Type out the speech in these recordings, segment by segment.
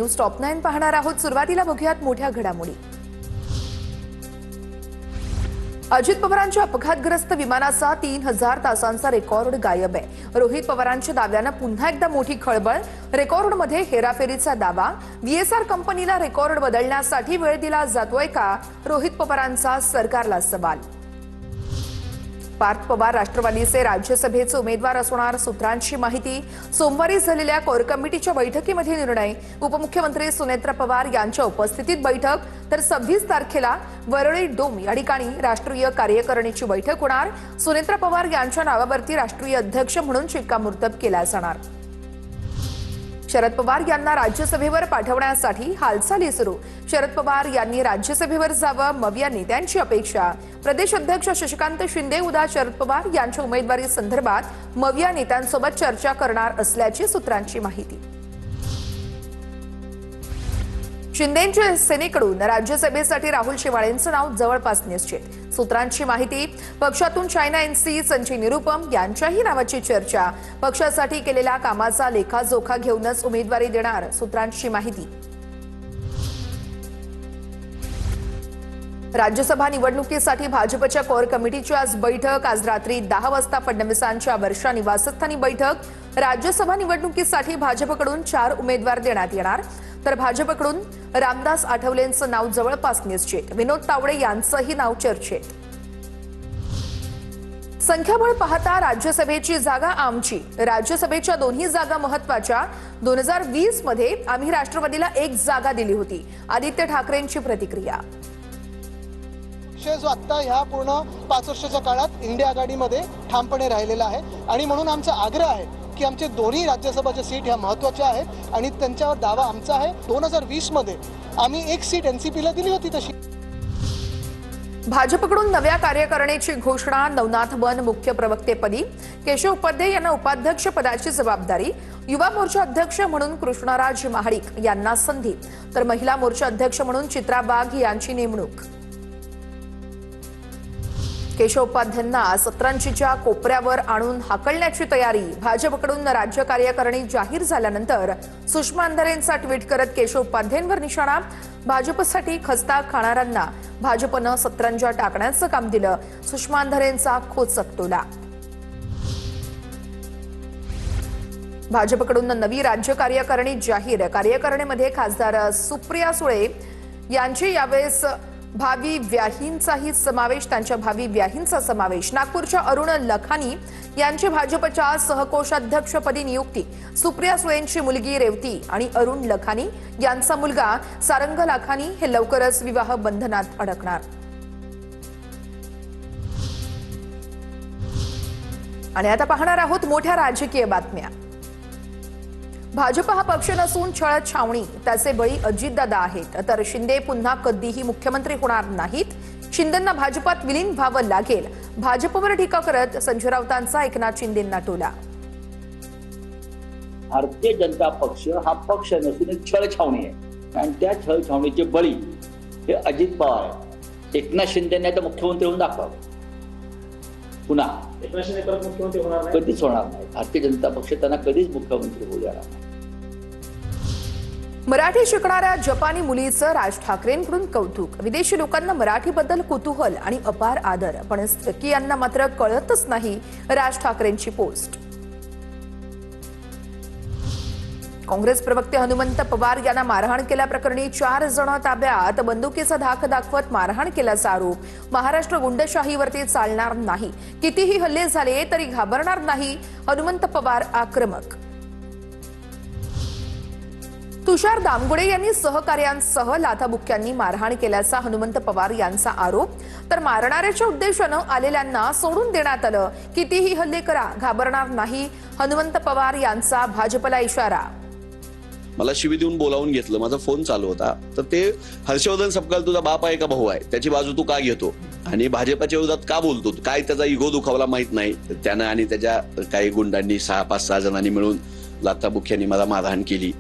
News top 9 पाहणार आहोत। सुरुवातीला बघूयात मोठ्या घडामोडी। अजित पवारांच्या अपघातग्रस्त विमानाचा 3000 तासांचा रेकॉर्ड गायब आहे। रोहित पवारांच्या दाव्यानं पुन्हा एकदा मोठी खळबळ। रेकॉर्डमध्ये हेराफेरीचा दावा। व्हीएसआर कंपनीला रेकॉर्ड बदलण्यासाठी वेळ दिला जातोय का? रोहित पवारांचा सरकारला सवाल। पार्थ पवार राष्ट्रवादीचे राज्यसभेचे उमेदवार असणार, सूत्रांची माहिती। सोमवारी झालेल्या कोर कमिटीच्या बैठकीमध्ये निर्णय। उपमुख्यमंत्री सुनेत्रा पवार यांच्या उपस्थितीत बैठक। तर 26 तारखेला वरळी डोम या ठिकाणी राष्ट्रीय कार्यकारिणीची बैठक होणार। सुनेत्रा पवार यांच्या नावावरती राष्ट्रीय अध्यक्ष म्हणून शिक्कामोर्तब केला जाणार। शरद पवार यांना राज्यसभेवर पाठवण्यासाठी हालचाली सुरू। शरद पवार यांनी राज्यसभेवर जावं, मविया नेत्यांची अपेक्षा। प्रदेश अध्यक्ष शशिकांत शिंदे उद्या शरद पवार यांच्या उमेदवारी संदर्भात मविया नेत्यांसोबत चर्चा करणार असल्याची सूत्रांची माहिती। शिंदेंच्या सेनेकडून राज्यसभेसाठी राहुल शेवाळेंचं नाव जवळपास निश्चित। सूत्रांची माहिती। पक्षातून चायना एनसी संजय निरुपम यांच्याही नावाची चर्चा। पक्षासाठी केलेल्या कामाचा लेखाजोखा घेऊनच उमेदवारी देणार, सूत्रांची माहिती। राज्यसभा निवडणुकीसाठी भाजपच्या कोर कमिटीची आज बैठक। आज रात्री 10 वाजता फडणवीसांच्या वर्षा निवासस्थानी बैठक। राज्यसभा निवडणुकीसाठी भाजपकडून 4 उमेदवार देण्यात येणार, तर भाजपकडून रामदास आठवलेंचं नाव जवळपास निश्चित। विनोद तावडे यांचंही नाव चर्चेत। संख्याबळ पाहता राज्यसभेची जागा आमची। राज्यसभेच्या दोन्ही जागा महत्वाच्या। 2020 मध्ये आम्ही राष्ट्रवादीला 1 जागा दिली होती। आदित्य ठाकरेंची प्रतिक्रिया। जो आता ह्या पूर्ण 5 वर्षाच्या काळात इंडिया आघाडीमध्ये ठामपणे राहिलेला आहे आणि म्हणून आमचा आग्रह आहे की आमचे दोन्ही राज्यसभाच्या सीट ह्या महत्त्वाच्या आहेत आणि त्यांच्यावर दावा आमचा आहे। 2020 मध्ये आम्ही 1 सीट एनसीपीला दिली होती तशी। भाजपकडून नव्या कार्यकारिणीची घोषणा। नवनाथ बन मुख्य प्रवक्तेपदी, केशव उपाध्ये यांना उपाध्यक्ष पदाची जबाबदारी। युवा मोर्चा अध्यक्ष म्हणून कृष्णाराज महाडिक यांना संधी, तर महिला मोर्चा अध्यक्ष म्हणून चित्रा वाघ यांची नेमणूक। केशव उपाध्यांना सतरंजीच्या कोपऱ्यावर आणून हाकलण्याची तयारी। भाजपकडून राज्य कार्यकारिणी जाहीर झाल्यानंतर सुषमा अंधारेंचा ट्विट करत केशव उपाध्यांवर निशाणा। भाजपसाठी खस्ता खाणाऱ्यांना भाजपनं सतरंजा टाकण्याचं काम दिलं, सुषमा अंधारेंचा खोचक टोला। भाजपकडून नवी राज्य कार्यकारिणी जाहीर। कार्यकारिणीमध्ये खासदार सुप्रिया सुळे यांची यावेळेस भावी व्याहींचाही समावेश। त्यांच्या भावी व्याहींचा समावेश। नागपूरच्या अरुण लखानी यांची भाजपच्या सहकोषाध्यक्षपदी नियुक्ती। सुप्रिया सुळेंची मुलगी रेवती आणि अरुण लखानी यांचा मुलगा सारंग लखानी हे लवकरच विवाह बंधनात अडकणार। आणि आता पाहणार आहोत मोठ्या राजकीय बातम्या। भाजप हा पक्ष नसून छळ छावणी, त्याचे बळी अजितदादा आहेत। तर शिंदे पुन्हा कधीही मुख्यमंत्री होणार नाहीत। शिंदेंना भाजपात विलीन व्हावं लागेल। भाजपवर टीका करत संजय राऊतांचा एकनाथ शिंदेंना टोला। भारतीय जनता पक्ष हा पक्ष नसून एक छळ छावणी आहे आणि त्या छळ छावणीचे बळी हे अजित पवार आहे। एकनाथ शिंदेंना तर मुख्यमंत्री होऊन दाखवावं। पुन्हा एकनाथ शिंदे परत मुख्यमंत्री होणार नाही, कधीच होणार नाही। भारतीय जनता पक्ष त्यांना कधीच मुख्यमंत्री होऊ देणार नाही। मराठी शिकणाऱ्या जपानी मुलीचं राज ठाकरेंकडून कौतुक। विदेशी लोकांना मराठीबद्दल कुतूहल आणि अपार आदर, पण यांना मात्र कळतच नाही। राज ठाकरेंची पोस्ट। काँग्रेस प्रवक्ते हनुमंत पवार यांना मारहाण केल्याप्रकरणी 4 जण ताब्यात। बंदुकीचा धाक दाखवत मारहाण केल्याचा आरोप। महाराष्ट्र गुंडशाहीवरती चालणार नाही, कितीही हल्ले झाले तरी घाबरणार नाही, हनुमंत पवार आक्रमक। तुषार दामगुडे यांनी सहकार्यांसह लाथाबुक्क्यांनी मारहाण केल्याचा हनुमंत पवार यांचा आरोप। तर मारणाऱ्याच्या उद्देशानं आलेल्यांना सोडून देण्यात आलं, कितीही हल्ले करा, घाबरणार नाही, हनुमंत पवार यांचा भाजपला इशारा। मला शिवी देऊन बोलावून घेतलं, माझा फोन चालू होता, तर ते हर्षवर्धन सपकाल तुझा बाप आहे का भाऊ आहे, त्याची बाजू तू का घेतो आणि भाजपाच्या विरोधात का बोलतो, काय त्याचा इगो दुखावला माहित नाही। त्यानं आणि त्याच्या काही गुंडांनी 6-5-6 जणांनी मिळून लाथाबुक्क्यांनी मला मारहाण केली।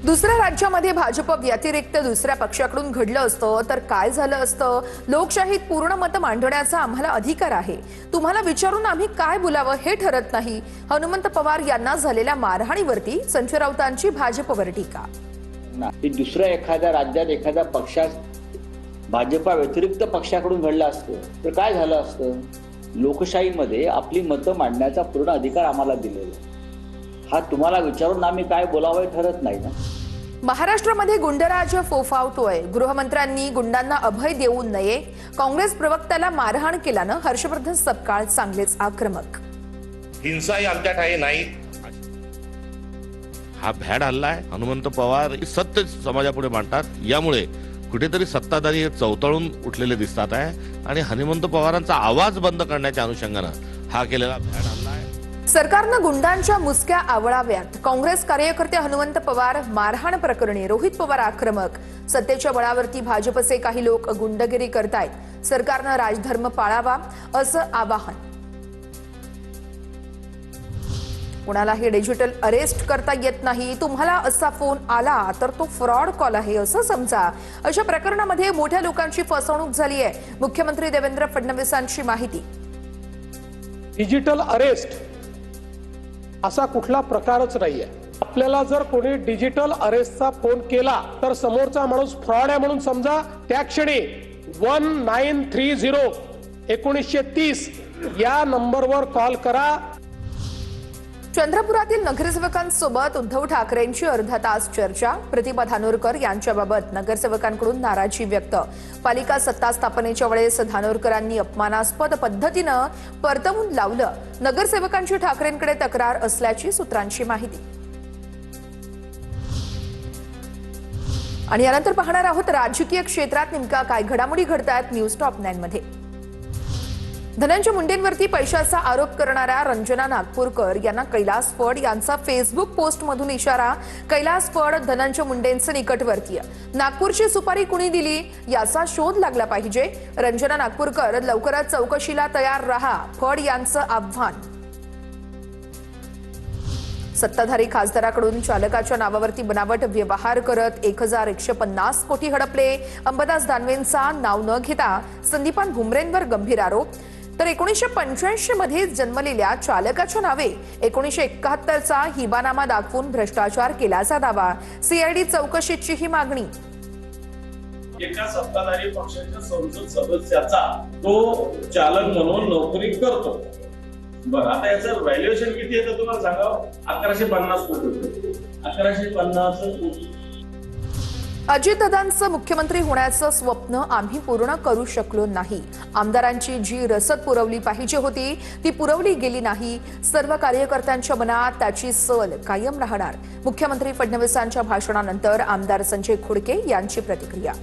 दुसऱ्या राज्यामध्ये भाजप व्यतिरिक्त दुसऱ्या पक्षाकडून घडलं असतं तर काय झालं असतं? लोकशाहीत पूर्ण मत मांडण्याचा आम्हाला अधिकार आहे. तुम्हाला विचारून आम्ही काय बोलावं हे ठरत नाही. हनुमंत पवार यांना झालेल्या मारहाणीवरती संजय राऊतांची भाजपवर टीका. की दुसऱ्या एखाद्या राज्यात एखाद्या पक्षात भाजपा व्यतिरिक्त पक्षाकडून घडलं असतं तर काय झालं असतं? लोकशाहीमध्ये आपली मतं मांडण्याचा पूर्ण अधिकार आम्हाला दिलेला आहे. हा तुम्हाला विचारून आम्ही काय बोलावं ठरत नाही ना. महाराष्ट्रामध्ये गुंडराज फोफावतोय. गृहमंत्र्यांनी गुंडांना अभय देऊ नये. काँग्रेस प्रवक्त्याला मारहाण केल्यानं हर्षवर्धन सपकाळ चांगलेच आक्रमक. हिंसा ही आमच्या ठाई नाही. हा भ्याड हल्ला आहे. हनुमंत पवार सत्य समाजापुढे मांडतात. यामुळे कुठेतरी सत्ताधारी हे चवताळून उठलेले दिसतात आहे आणि हनुमंत पवारांचा आवाज बंद करण्याच्या अनुषंगानं हा केलेला भ्याड हल्ला आहे. सरकारनं गुंडांच्या मुसक्या आवळाव्यात. काँग्रेस कार्यकर्ते हनुमंत पवार मारहाण प्रकरणी रोहित पवार आक्रमक. सत्तेच्या बळावरती भाजपचे काही लोक गुंडगिरी करतायत. सरकारनं राजधर्म पाळावा असं आवाहन. कुणालाही डिजिटल अरेस्ट करता येत नाही. तुम्हाला असा फोन आला तर तो फ्रॉड कॉल आहे असं समजा. अशा प्रकरणामध्ये मोठ्या लोकांची फसवणूक झाली आहे. मुख्यमंत्री देवेंद्र फडणवीसांची माहिती. डिजिटल अरेस्ट असा कुठला प्रकारच नाहीये. आपल्याला जर कोणी डिजिटल अरेस्टचा फोन केला तर समोरचा माणूस फ्रॉड आहे म्हणून समजा. त्या क्षणी 1930 1930 या नंबरवर कॉल करा. चंद्रपुरातील नगरसेवकांसोबत उद्धव ठाकरेंची अर्धा तास चर्चा. प्रतिभा धानोरकर यांच्याबाबत नगरसेवकांकडून नाराजी व्यक्त. पालिका सत्ता स्थापनेच्या वेळेस धानोरकरांनी अपमानास्पद पद्धतीनं परतवून लावलं. नगरसेवकांची ठाकरेंकडे तक्रार असल्याची सूत्रांची माहिती. आणि यानंतर पाहणार आहोत राजकीय क्षेत्रात नेमका काय घडामोडी घडतायत न्यूज टॉप 9 मध्ये. धनंजय मुंडेंवरती पैशाचा आरोप करणाऱ्या रंजना नागपूरकर यांना कैलास फड यांचा फेसबुक पोस्टमधून इशारा. कैलास फड धनंजय मुंडेंचे निकटवर्तीय. नागपूरची सुपारी कुणी दिली याचा शोध लागला पाहिजे. रंजना नागपूरकर लवकरच चौकशीला तयार रहा, फड यांचं आव्हान. सत्ताधारी खासदाराकडून चालकाच्या नावावरती बनावट व्यवहार करत 1150 कोटी हडपले. अंबादास दानवेंचा नाव न घेता संदीपान भुमरेंवर गंभीर आरोप. तर 1985 मध्ये जन्मलेल्या चालकाच्या नावे 1971चा हिबानामा दाखवून भ्रष्टाचार केल्याचा दावा. सीआयडी चौकशीची ही मागणी. एका सत्ताधारी पक्षाच्या संसद सदस्याचा तो चालक म्हणून नोकरी करतो. बरं, आता याचं व्हॅल्युएशन किती आहे तर तुम्हाला सांगावं. 1150 कोटी. 1150 कोटी. अजितदादांचं मुख्यमंत्री होण्याचं स्वप्न आम्ही पूर्ण करू शकलो नाही. आमदारांची जी रसद पुरवली पाहिजे होती ती पुरवली गेली नाही. सर्व कार्यकर्त्यांच्या मनात त्याची सल कायम राहणार. मुख्यमंत्री फडणवीसांच्या भाषणानंतर आमदार संजय खोडके यांची प्रतिक्रिया.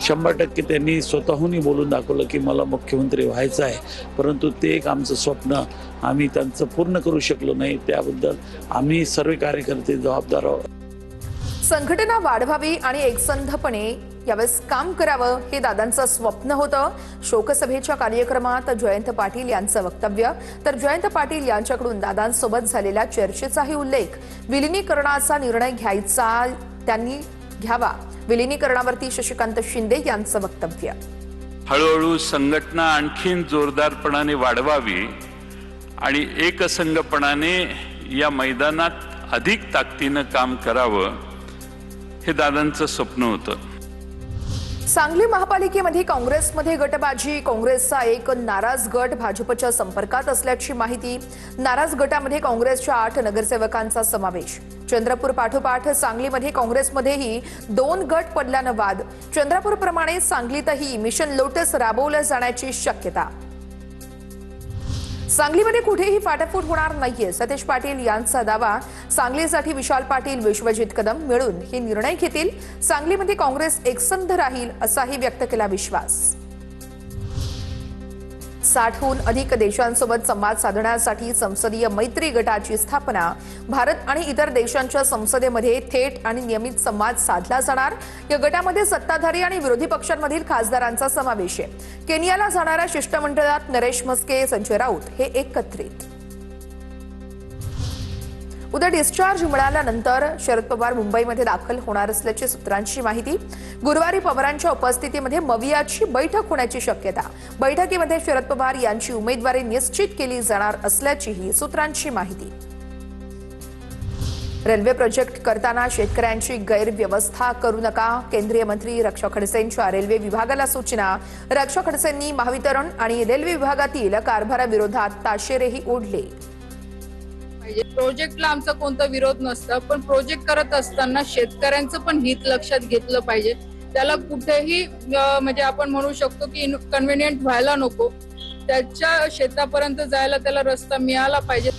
100% त्यांनी स्वतःहून बोलून दाखवलं की मला मुख्यमंत्री व्हायचं आहे, परंतु ते एक आमचं स्वप्न आम्ही त्यांचं पूर्ण करू शकलो नाही. त्याबद्दल आम्ही सर्व कार्यकर्ते जबाबदार आहोत. संघटना वाढवावी आणि एकसंधपणे यावेळेस काम करावं हे दादांचं स्वप्न होतं. शोकसभेच्या कार्यक्रमात जयंत पाटील यांचं वक्तव्य. तर जयंत पाटील यांच्याकडून दादांसोबत झालेल्या चर्चेचाही उल्लेख. विलिनीकरणाचा निर्णय त्यांनी घ्यावा. विलिनीकरणावरती शशिकांत शिंदे यांचं वक्तव्य. हळूहळू संघटना आणखीन जोरदारपणाने वाढवावी आणि एकसंघपणाने या मैदानात अधिक ताकदीनं काम करावं हे दादांचं स्वप्न होतं. सांगली महापालिकेमध्ये काँग्रेसमध्ये गटबाजी. काँग्रेसचा एक नाराज गट भाजपच्या संपर्कात असल्याची माहिती. नाराज गटामध्ये काँग्रेसच्या 8 नगरसेवकांचा समावेश. चंद्रपूर पाठोपाठ सांगलीमध्ये काँग्रेसमध्येही 2 गट पडल्यानं वाद. चंद्रपूरप्रमाणे सांगलीतही मिशन लोटस राबवलं जाण्याची शक्यता. सांगलीमध्ये कुठेही फाटाफूट होणार नाहीये सतेज पाटील यांचा दावा. सांगलीसाठी विशाल पाटील, विश्वजित कदम मिळून हे निर्णय घेतील. सांगलीमध्ये काँग्रेस एकसंध राहील असाही व्यक्त केला विश्वास. 60हून अधिक देशांसोबत संवाद साधण्यासाठी संसदीय मैत्री गटाची स्थापना. भारत आणि इतर देशांच्या संसदेमध्ये थेट आणि नियमित संवाद साधला जाणार. या गटामध्ये सत्ताधारी आणि विरोधी पक्षांमधील खासदारांचा समावेश आहे. केनियाला जाणाऱ्या शिष्टमंडळात नरेश म्हस्के, संजय राऊत हे एकत्रित. उद्या डिस्चार्ज मिळाल्यानंतर शरद पवार मुंबईमध्ये दाखल होणार असल्याची सूत्रांची माहिती. गुरुवारी पवारांच्या उपस्थितीमध्ये मवियाची बैठक होण्याची शक्यता. बैठकीमध्ये शरद पवार यांची उमेदवारी निश्चित केली जाणार असल्याचीही सूत्रांची माहिती. रेल्वे प्रोजेक्ट करताना शेतकऱ्यांची गैरव्यवस्था करू नका. केंद्रीय मंत्री रक्षा खडसेंच्या रेल्वे विभागाला सूचना. रक्षा खडसेंनी महावितरण आणि रेल्वे विभागातील कारभाराविरोधात ताशेरेही ओढले. प्रोजेक्टला आमचा कोणता विरोध नसता, पण प्रोजेक्ट करत असताना शेतकऱ्यांचं पण हित लक्षात घेतलं पाहिजे. त्याला कुठेही म्हणजे आपण म्हणू शकतो की कन्व्हिनियंट व्हायला नको. त्याच्या शेतापर्यंत जायला त्याला रस्ता मिळाला पाहिजे.